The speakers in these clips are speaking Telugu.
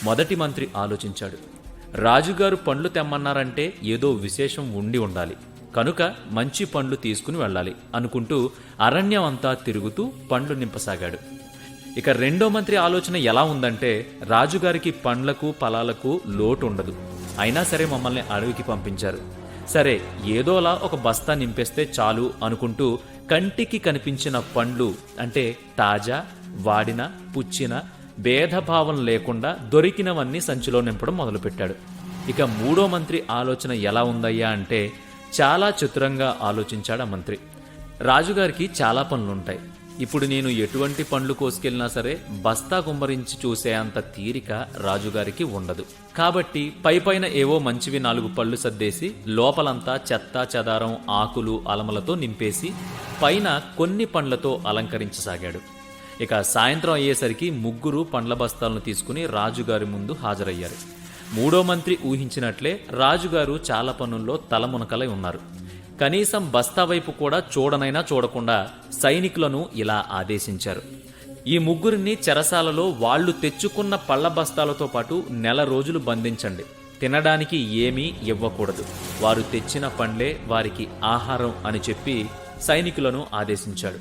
మొదటి మంత్రి ఆలోచించాడు. రాజుగారు పండ్లు తెమ్మన్నారంటే ఏదో విశేషం ఉండి ఉండాలి, కనుక మంచి పండ్లు తీసుకుని వెళ్ళాలి అనుకుంటూ అరణ్యం అంతా తిరుగుతూ పండ్లు నింపసాగాడు. ఇక రెండో మంత్రి ఆలోచన ఎలా ఉందంటే, రాజుగారికి పండ్లకు ఫలాలకు లోటు ఉండదు, అయినా సరే మమ్మల్ని అడవికి పంపించారు, సరే ఏదోలా ఒక బస్తా నింపేస్తే చాలు అనుకుంటూ కంటికి కనిపించిన పండ్లు అంటే తాజా, వాడిన, పుచ్చిన భేదభావం లేకుండా దొరికినవన్నీ సంచిలో నింపడం మొదలుపెట్టాడు. ఇక మూడో మంత్రి ఆలోచన ఎలా ఉందయ్యా అంటే, చాలా చతురంగా ఆలోచించాడు ఆ మంత్రి. రాజుగారికి చాలా పనులుంటాయి, ఇప్పుడు నేను ఎటువంటి పండ్లు కోసుకెళ్ళినా సరే బస్తా గుమ్మరించి చూసే అంత తీరిక రాజుగారికి ఉండదు. కాబట్టి పైపైన ఏవో మంచివి 4 పళ్ళు సర్దేసి లోపలంతా చెత్త చెదారం, ఆకులు, అలమలతో నింపేసి పైన కొన్ని పండ్లతో అలంకరించసాగాడు. ఇక సాయంత్రం అయ్యేసరికి 3 పండ్ల బస్తాలను తీసుకుని రాజుగారి ముందు హాజరయ్యారు. మూడో మంత్రి ఊహించినట్లే రాజుగారు చాలా పనుల్లో తలమునకలై ఉన్నారు. కనీసం బస్తా వైపు కూడా చూడనైనా చూడకుండా సైనికులను ఇలా ఆదేశించారు. ఈ 3 చెరసాలలో వాళ్లు తెచ్చుకున్న పళ్ల బస్తాలతో పాటు 1 నెల రోజులు బంధించండి, తినడానికి ఏమీ ఇవ్వకూడదు, వారు తెచ్చిన పండ్లే వారికి ఆహారం అని చెప్పి సైనికులను ఆదేశించాడు.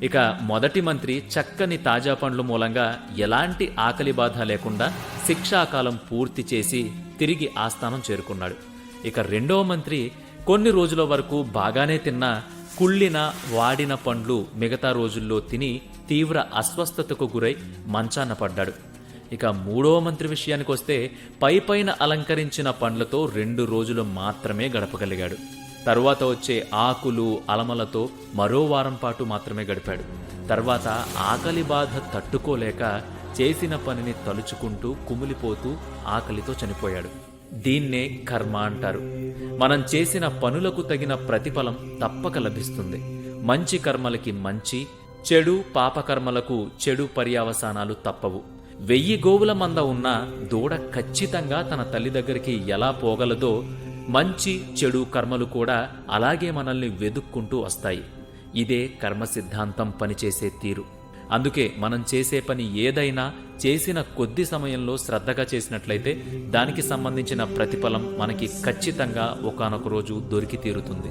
ఇక మొదటి మంత్రి చక్కని తాజా పండ్లు మూలంగా ఎలాంటి ఆకలి బాధ లేకుండా శిక్షాకాలం పూర్తి చేసి తిరిగి ఆస్థానం చేరుకున్నాడు. ఇక రెండవ మంత్రి కొన్ని రోజుల వరకు బాగానే తిన్నా కుళ్ళిన, వాడిన పండ్లు మిగతా రోజుల్లో తిని తీవ్ర అస్వస్థతకు గురై మంచాన పడ్డాడు. ఇక మూడవ మంత్రి విషయానికొస్తే పైపైన అలంకరించిన పండ్లతో 2 రోజులు మాత్రమే గడపగలిగాడు. తరువాత వచ్చే ఆకులు, అలమలతో మరో వారం పాటు మాత్రమే గడిపాడు. తర్వాత ఆకలి బాధ తట్టుకోలేక చేసిన పనిని తలుచుకుంటూ కుమిలిపోతూ ఆకలితో చనిపోయాడు. దీన్నే కర్మ అంటారు. మనం చేసిన పనులకు తగిన ప్రతిఫలం తప్పక లభిస్తుంది. మంచి కర్మలకి మంచి, చెడు పాపకర్మలకు చెడు పర్యవసానాలు తప్పవు. 1000 గోవుల మంద ఉన్న దూడ ఖచ్చితంగా తన తల్లి దగ్గరికి ఎలా పోగలదో మంచి చెడు కర్మలు కూడా అలాగే మనల్ని వెదుక్కుంటూ వస్తాయి. ఇదే కర్మ సిద్ధాంతం పనిచేసే తీరు. అందుకే మనం చేసే పని ఏదైనా చేసిన కొద్ది సమయంలో శ్రద్ధగా చేసినట్లయితే దానికి సంబంధించిన ప్రతిఫలం మనకి ఖచ్చితంగా ఒకానొక రోజు దొరికి తీరుతుంది.